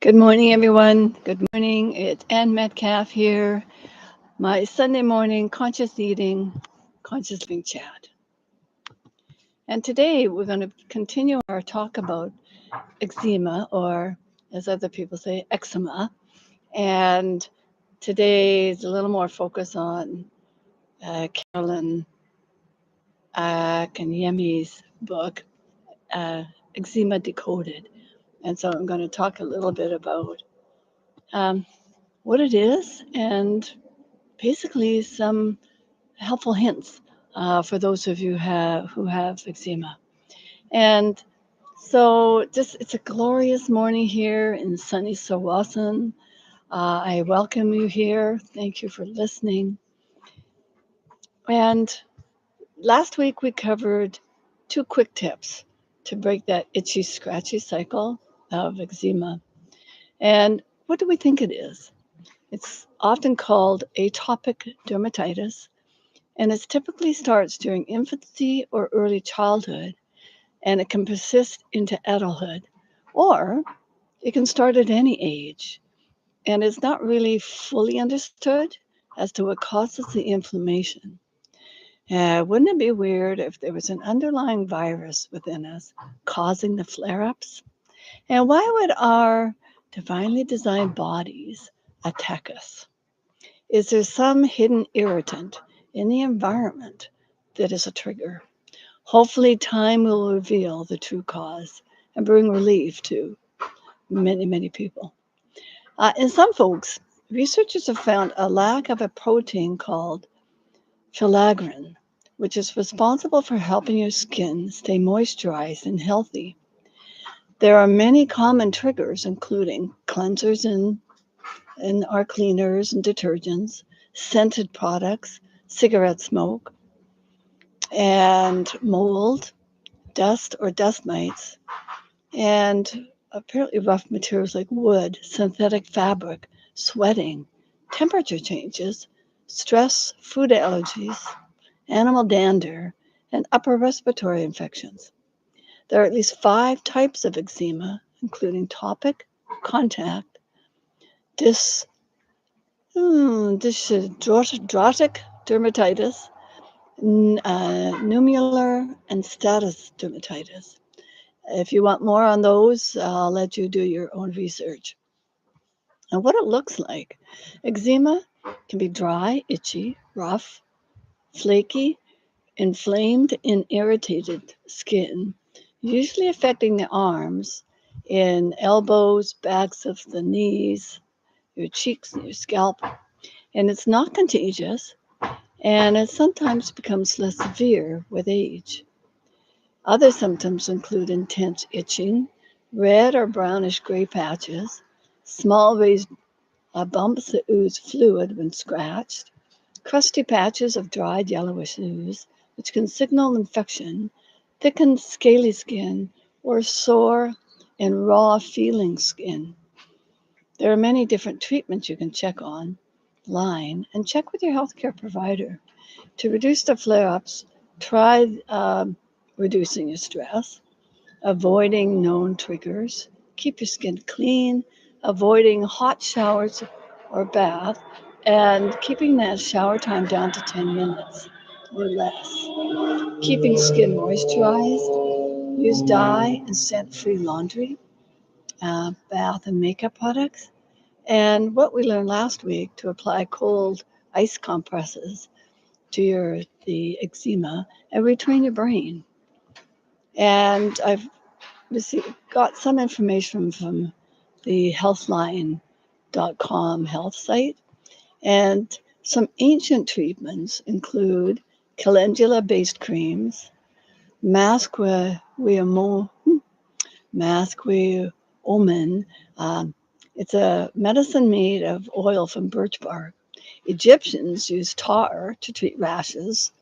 Good morning, everyone. Good morning. It's Ann Metcalf here. My Sunday morning conscious eating, conscious living chat. And today we're going to continue our talk about eczema, or as other people say, eczema. And today is a little more focus on Carolyn Kanyemi's book, Eczema Decoded. And so I'm going to talk a little bit about um, what it is and basically some helpful hints for those of you who have eczema. And so just it's a glorious morning here in sunny Sawasan. I welcome you here. Thank you for listening. And last week we covered two quick tips to break that itchy, scratchy cycle of eczema. And what do we think it is? It's often called atopic dermatitis, and it typically starts during infancy or early childhood, and it can persist into adulthood, or it can start at any age. And it's not really fully understood as to what causes the inflammation. Wouldn't it be weird if there was an underlying virus within us causing the flare ups? And why would our divinely designed bodies attack us? Is there some hidden irritant in the environment that is a trigger? Hopefully, time will reveal the true cause and bring relief to many, many people. In some folks, researchers have found a lack of a protein called filaggrin, which is responsible for helping your skin stay moisturized and healthy. There are many common triggers, including cleansers in our cleaners and detergents, scented products, cigarette smoke, and mold, dust or dust mites, and apparently rough materials like wood, synthetic fabric, sweating, temperature changes, stress, food allergies, animal dander, and upper respiratory infections. There are at least 5 types of eczema, including topic, contact, dys, dysdrautic dermatitis, nummular, and status dermatitis. If you want more on those, I'll let you do your own research. And what it looks like. Eczema can be dry, itchy, rough, flaky, inflamed, and irritated skin, usually affecting the arms, in elbows, backs of the knees, your cheeks, and your scalp. And it's not contagious, and it sometimes becomes less severe with age. Other symptoms include intense itching, red or brownish gray patches, small raised bumps that ooze fluid when scratched, crusty patches of dried yellowish ooze, which can signal infection, thickened scaly skin, or sore and raw feeling skin. There are many different treatments you can check online and check with your healthcare provider. To reduce the flare ups, try reducing your stress, avoiding known triggers, keep your skin clean, avoiding hot showers or bath, and keeping that shower time down to 10 minutes or less. Keeping skin moisturized, use dye and scent-free laundry, bath and makeup products, and what we learned last week to apply cold ice compresses to the eczema and retrain your brain. And I've got some information from the healthline.com health site. And some ancient treatments include calendula-based creams, masqueomen. Um, it's a medicine made of oil from birch bark. Egyptians used tar to treat rashes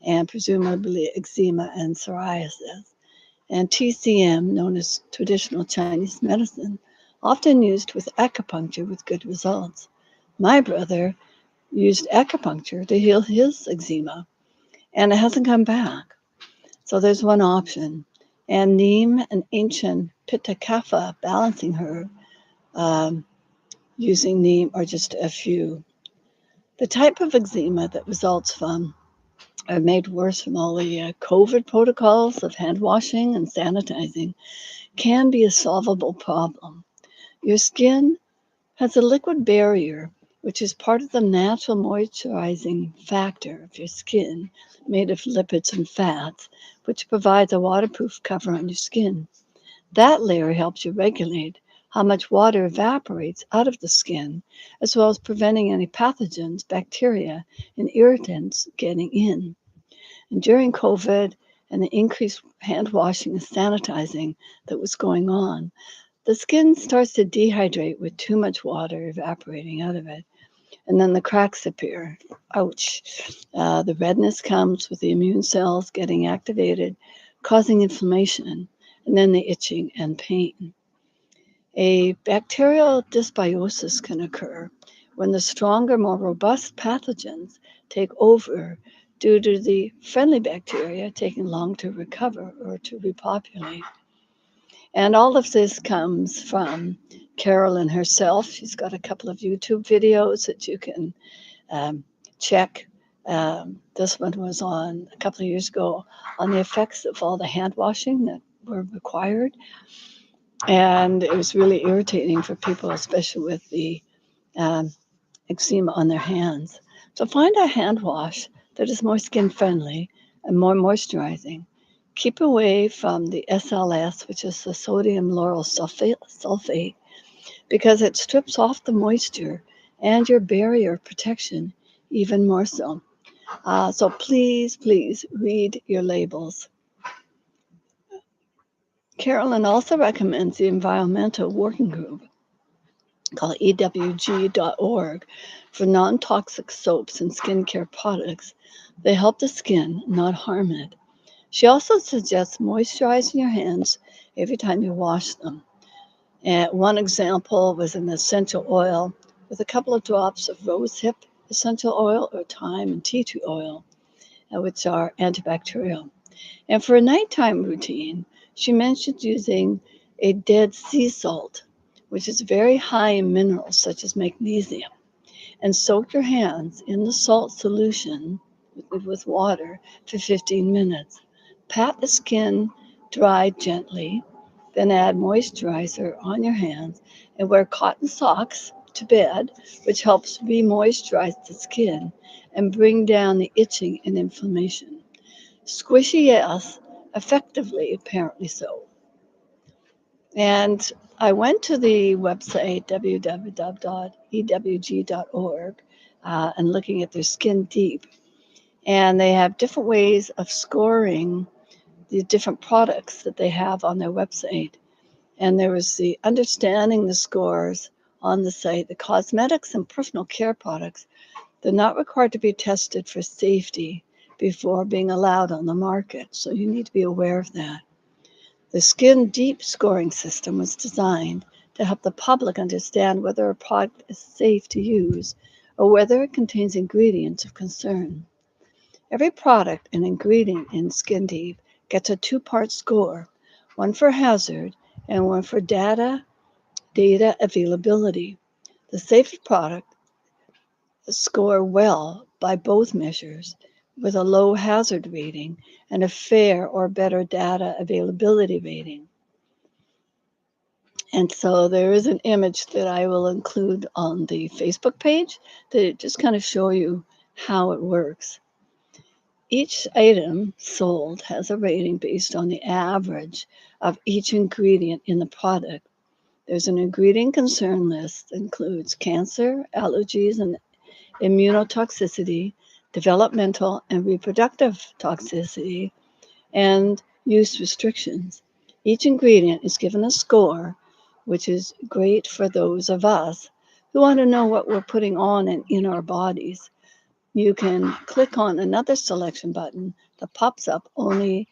and presumably eczema and psoriasis. And TCM, known as traditional Chinese medicine, often used with acupuncture with good results. My brother used acupuncture to heal his eczema, and it hasn't come back. So there's one option. And neem, an ancient Pitta kapha balancing herb, um, using neem are just a few. The type of eczema that results from are made worse from all the COVID protocols of hand washing and sanitizing can be a solvable problem. Your skin has a liquid barrier, which is part of the natural moisturizing factor of your skin, made of lipids and fats, which provides a waterproof cover on your skin. That layer helps you regulate how much water evaporates out of the skin, as well as preventing any pathogens, bacteria, and irritants getting in. And during COVID and the increased hand washing and sanitizing that was going on, the skin starts to dehydrate with too much water evaporating out of it. And then the cracks appear. Ouch. The redness comes with the immune cells getting activated, causing inflammation, and then the itching and pain. A bacterial dysbiosis can occur when the stronger, more robust pathogens take over due to the friendly bacteria taking long to recover or to repopulate. And all of this comes from Carolyn herself. She's got a couple of YouTube videos that you can um, check. This one was on a couple of years ago on the effects of all the hand washing that were required. And it was really irritating for people, especially with the um, eczema on their hands. So find a hand wash that is more skin friendly and more moisturizing. Keep away from the SLS, which is the sodium lauryl sulfate, because it strips off the moisture and your barrier protection even more so. So please, please read your labels. Carolyn also recommends the Environmental Working Group called EWG.org for non toxic soaps and skincare products. They help the skin, not harm it. She also suggests moisturizing your hands every time you wash them. And one example was an essential oil with a couple of drops of rosehip essential oil or thyme and tea tree oil, which are antibacterial. And for a nighttime routine, she mentioned using a dead sea salt, which is very high in minerals such as magnesium, and soak your hands in the salt solution with water for 15 minutes. Pat the skin dry gently, then add moisturizer on your hands and wear cotton socks to bed, which helps re moisturize the skin and bring down the itching and inflammation. Squishy, yes, effectively, apparently so. And I went to the website www.ewg.org and looking at their Skin Deep. And they have different ways of scoring the different products that they have on their website. And there was the understanding the scores on the site. The cosmetics and personal care products, they're not required to be tested for safety before being allowed on the market. So you need to be aware of that. The Skin Deep scoring system was designed to help the public understand whether a product is safe to use or whether it contains ingredients of concern. Every product and ingredient in Skin Deep gets a two-part score, one for hazard and one for data availability. The safest product score well by both measures with a low hazard rating and a fair or better data availability rating. And so there is an image that I will include on the Facebook page to just kind of show you how it works. Each item sold has a rating based on the average of each ingredient in the product. There's an ingredient concern list that includes cancer, allergies, and immunotoxicity, developmental and reproductive toxicity, and use restrictions. Each ingredient is given a score, which is great for those of us who want to know what we're putting on and in our bodies. You can click on another selection button that pops up only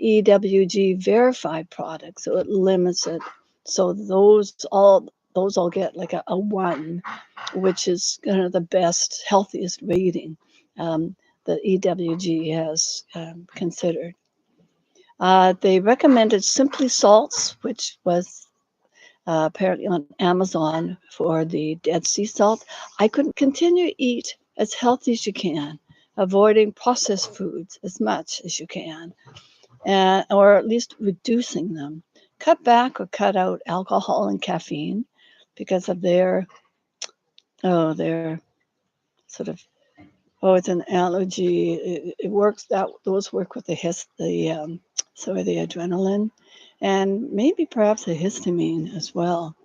EWG verified products, so it limits it. So those all get like a one, which is kind of the best, healthiest rating that EWG has considered. They recommended Simply Salts, which was apparently on Amazon for the Dead Sea salt. I could continue to eat as healthy as you can, avoiding processed foods as much as you can, or at least reducing them. Cut back or cut out alcohol and caffeine because of their sort of, it's an allergy. It works that those work with the adrenaline, and maybe perhaps the histamine as well,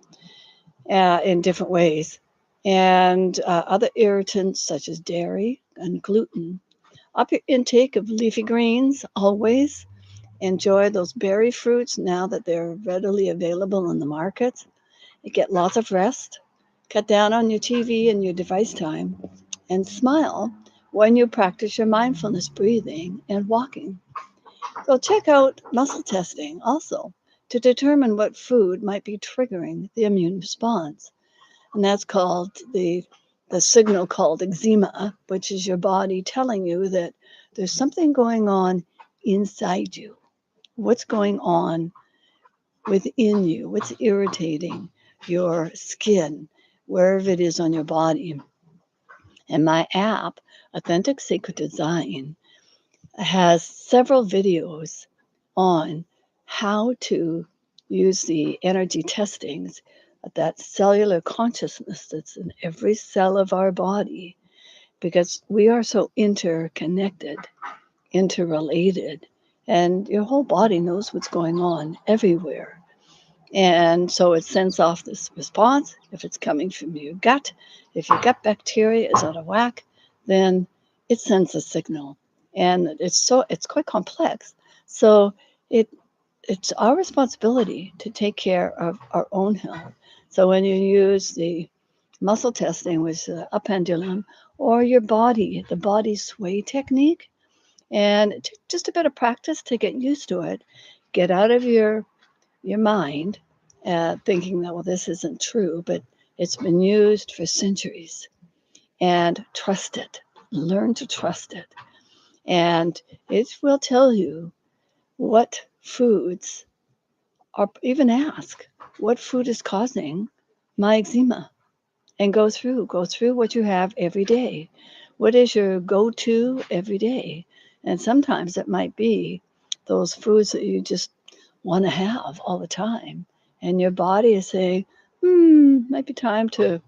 in different ways, and other irritants such as dairy and gluten. Up your intake of leafy greens always. Enjoy those berry fruits now that they're readily available in the market. You get lots of rest. Cut down on your TV and your device time, and smile when you practice your mindfulness breathing and walking. So check out muscle testing also to determine what food might be triggering the immune response. And that's called the signal called eczema, which is your body telling you that there's something going on inside you. What's going on within you? What's irritating your skin, wherever it is on your body? And my app, Authentic Sacred Design, has several videos on how to use the energy testings, that cellular consciousness that's in every cell of our body, because we are so interconnected, interrelated, and your whole body knows what's going on everywhere. And so it sends off this response. If it's coming from your gut, if your gut bacteria is out of whack, then it sends a signal. And it's quite complex. So it it's our responsibility to take care of our own health. So when you use the muscle testing with a pendulum, or the body sway technique, and just a bit of practice to get used to it, get out of your mind, thinking that, well, this isn't true, but it's been used for centuries. And trust it. Learn to trust it. And it will tell you what foods are, even ask, what food is causing my eczema? And go through what you have every day. What is your go to every day? And sometimes it might be those foods that you just want to have all the time. And your body is saying, might be time to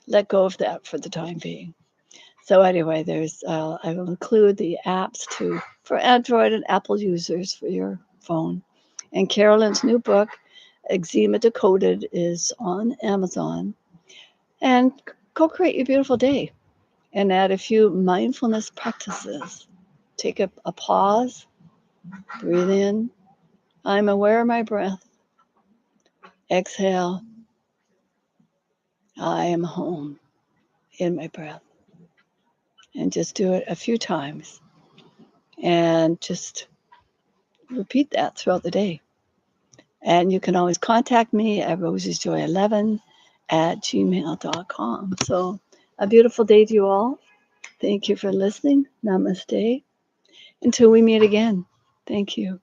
let go of that for the time being. So anyway, I will include the apps for Android and Apple users for your phone. And Carolyn's new book, Eczema Decoded, is on Amazon. And go create your beautiful day and add a few mindfulness practices. Take a pause, breathe in. I'm aware of my breath. Exhale. I am home in my breath. And just do it a few times. And just repeat that throughout the day. And you can always contact me at rosesjoy11@gmail.com. So a beautiful day to you all. Thank you for listening. Namaste. Until we meet again. Thank you.